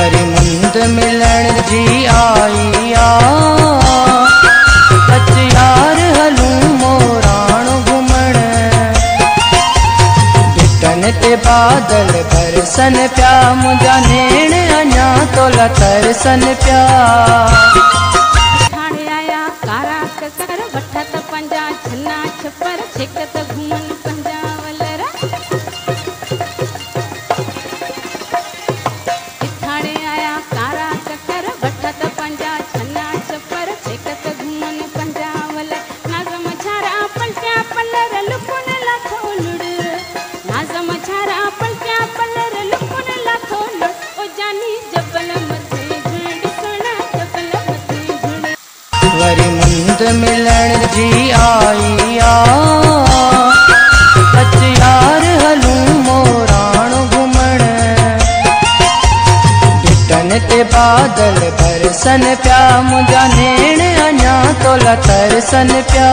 Worry मुंद मिलण जी आई आ, अच यार हलूं मोराण घुमण। भिटन ते बादल बरसन प्या, मुंहिंजा नेण अञा तोला तरसन प्या। ठाणे आया कारा कसर वठत पंजा, छन्ना छपर छिकत घुमन पंजा वलरा। ठाणे आया कारा कसर वठत पंजा, छन्ना छपर छिकत घुमन पंजा वलर। नाज़म छारा पलट्या पलर लुकुन लाथो लुड़, नाज़म छारा पलट्या पलर लुकुन लाथो लुड़। ओ जानी जबल मथे घण सोना जबल मथे घण। वरी मुंद मिलण जी आई आ, अच यार हलूं मोराण घुमण। भिटन ते बादल बरसन प्या, मुंहिंजा नेण अञा तोला तरसन प्या।